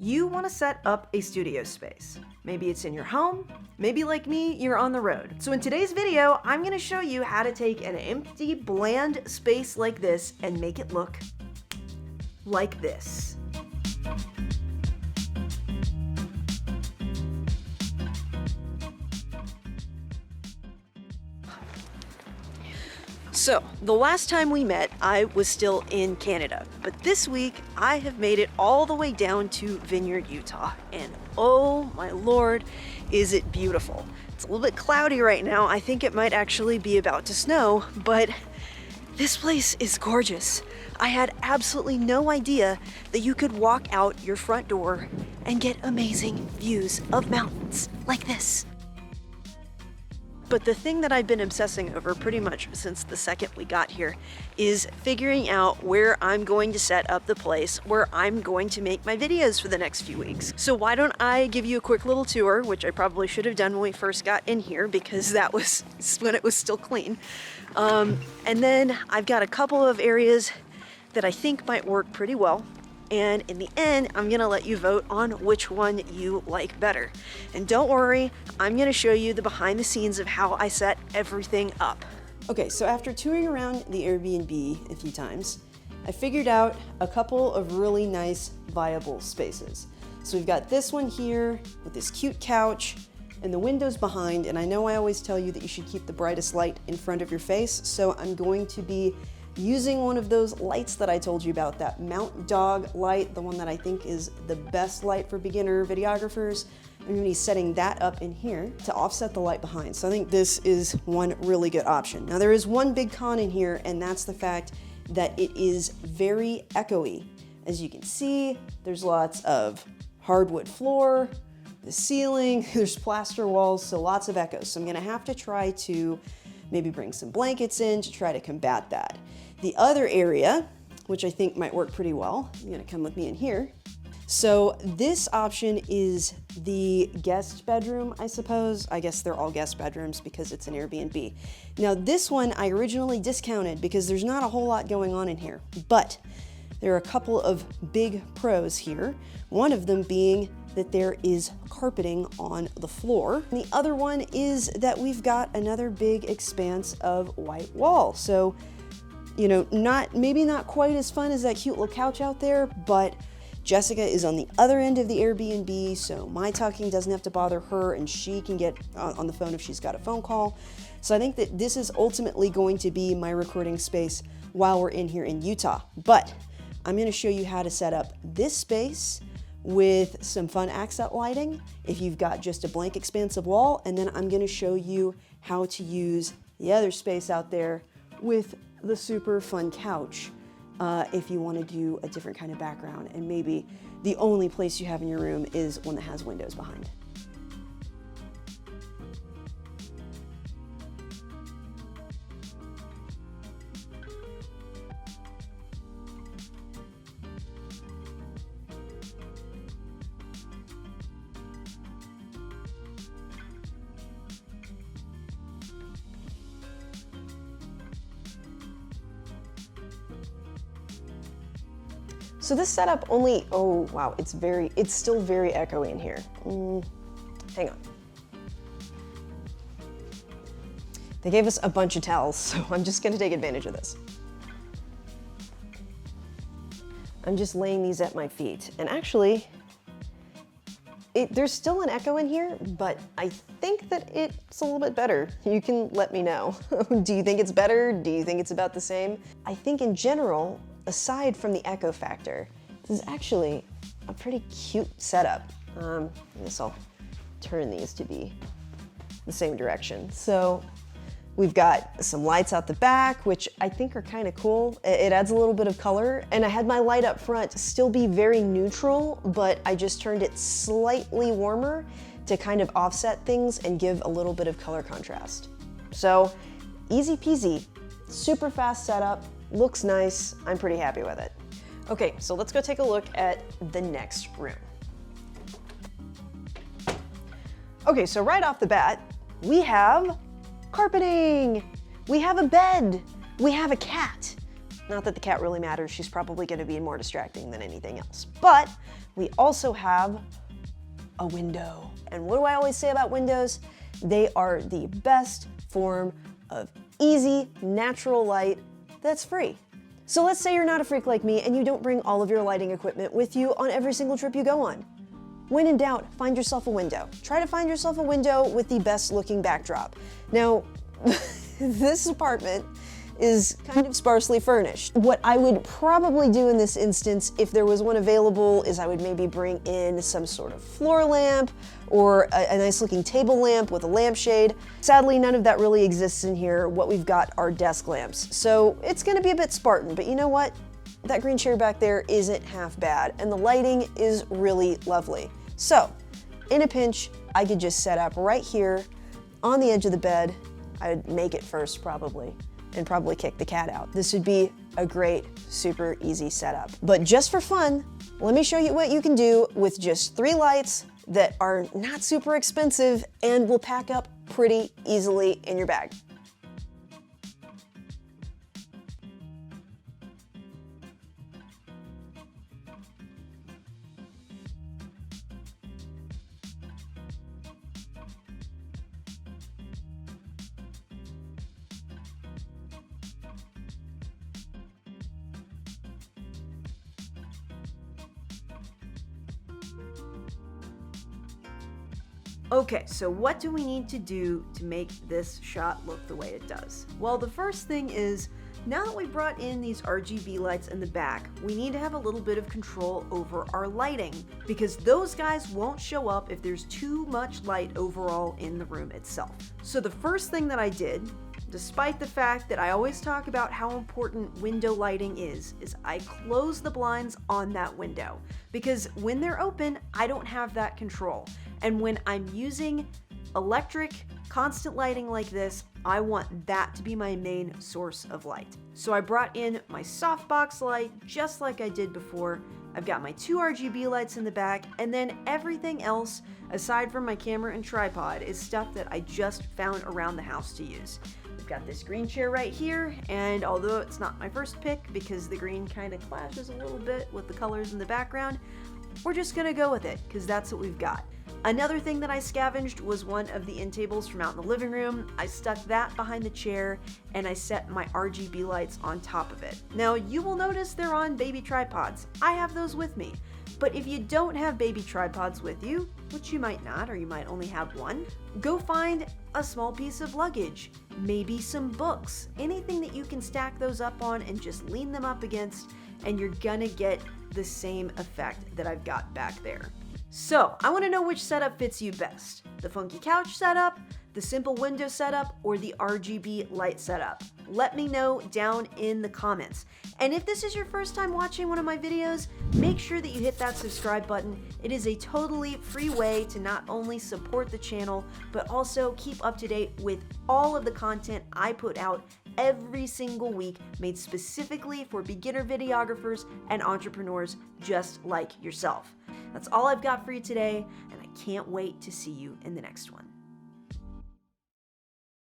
You want to set up a studio space. Maybe it's in your home, maybe like me, you're on the road. So in today's video, I'm going to show you how to take an empty, bland space like this and make it look like this. So, the last time we met, I was still in Canada, but this week I have made it all the way down to Vineyard, Utah, and oh my lord, is it beautiful. It's a little bit cloudy right now. I think it might actually be about to snow, but this place is gorgeous. I had absolutely no idea that you could walk out your front door and get amazing views of mountains like this. But the thing that I've been obsessing over pretty much since the second we got here is figuring out where I'm going to set up the place where I'm going to make my videos for the next few weeks. So why don't I give you a quick little tour, which I probably should have done when we first got in here because that was when it was still clean. And then I've got a couple of areas that I think might work pretty well. And in the end, I'm gonna let you vote on which one you like better. And don't worry, I'm gonna show you the behind the scenes of how I set everything up. Okay, so after touring around the Airbnb a few times, I figured out a couple of really nice, viable spaces. So we've got this one here with this cute couch and the windows behind, and I know I always tell you that you should keep the brightest light in front of your face, so I'm going to be using one of those lights that I told you about, that Mountdog light, the one that I think is the best light for beginner videographers. I'm going to be setting that up in here to offset the light behind. So I think this is one really good option. Now there is one big con in here, and that's the fact that it is very echoey. As you can see, there's lots of hardwood floor, the ceiling, there's plaster walls, so lots of echoes. So I'm going to have to try to maybe bring some blankets in to try to combat that. The other area, which I think might work pretty well, you're gonna come with me in here. So this option is the guest bedroom, I suppose. I guess they're all guest bedrooms because it's an Airbnb. Now this one I originally discounted because there's not a whole lot going on in here, but there are a couple of big pros here. One of them being that there is carpeting on the floor. And the other one is that we've got another big expanse of white wall. So, you know, maybe not quite as fun as that cute little couch out there, but Jessica is on the other end of the Airbnb, so my talking doesn't have to bother her and she can get on the phone if she's got a phone call. So I think that this is ultimately going to be my recording space while we're in here in Utah. But I'm gonna show you how to set up this space with some fun accent lighting if you've got just a blank expansive wall, and then I'm gonna show you how to use the other space out there with the super fun couch if you want to do a different kind of background and maybe the only place you have in your room is one that has windows behind. So this setup only, oh wow, it's still very echoey in here. Hang on. They gave us a bunch of towels, so I'm just gonna take advantage of this. I'm just laying these at my feet, and actually, there's still an echo in here, but I think that it's a little bit better. You can let me know. Do you think it's better? Do you think it's about the same? I think in general, aside from the echo factor, this is actually a pretty cute setup. I guess I'll turn these to be the same direction. So we've got some lights out the back, which I think are kind of cool. It adds a little bit of color. And I had my light up front still be very neutral, but I just turned it slightly warmer to kind of offset things and give a little bit of color contrast. So easy peasy, super fast setup. Looks nice, I'm pretty happy with it. Okay, so let's go take a look at the next room. Okay, so right off the bat, we have carpeting, we have a bed, we have a cat, Not that the cat really matters, she's probably gonna be more distracting than anything else. But we also have a window. And what do I always say about windows? They are the best form of easy, natural light that's free. So let's say you're not a freak like me and you don't bring all of your lighting equipment with you on every single trip you go on. When in doubt, find yourself a window. Try to find yourself a window with the best looking backdrop. Now, this apartment is kind of sparsely furnished. What I would probably do in this instance, if there was one available, is I would maybe bring in some sort of floor lamp or a nice looking table lamp with a lampshade. Sadly, none of that really exists in here. What we've got are desk lamps. So it's gonna be a bit Spartan, but you know what? That green chair back there isn't half bad, and the lighting is really lovely. So, in a pinch, I could just set up right here on the edge of the bed. I would make it first probably, and probably kick the cat out. This would be a great, super easy setup. But just for fun, let me show you what you can do with just 3 lights that are not super expensive and will pack up pretty easily in your bag. Okay, so what do we need to do to make this shot look the way it does? Well, the first thing is, now that we brought in these RGB lights in the back, we need to have a little bit of control over our lighting, because those guys won't show up if there's too much light overall in the room itself. So the first thing that I did, despite the fact that I always talk about how important window lighting is I close the blinds on that window. Because when they're open, I don't have that control. And when I'm using electric, constant lighting like this, I want that to be my main source of light. So I brought in my softbox light, just like I did before. I've got my 2 RGB lights in the back, and then everything else, aside from my camera and tripod, is stuff that I just found around the house to use. I've got this green chair right here, and although it's not my first pick because the green kind of clashes a little bit with the colors in the background, we're just gonna go with it because that's what we've got. Another thing that I scavenged was one of the end tables from out in the living room. I stuck that behind the chair and I set my RGB lights on top of it. Now you will notice they're on baby tripods. I have those with me. But if you don't have baby tripods with you, which you might not, or you might only have one, go find a small piece of luggage, maybe some books, anything that you can stack those up on and just lean them up against, and you're gonna get the same effect that I've got back there. So I want to know which setup fits you best. The funky couch setup, the simple window setup, or the RGB light setup? Let me know down in the comments. And if this is your first time watching one of my videos, make sure that you hit that subscribe button. It is a totally free way to not only support the channel, but also keep up to date with all of the content I put out every single week, made specifically for beginner videographers and entrepreneurs just like yourself. That's all I've got for you today, and I can't wait to see you in the next one.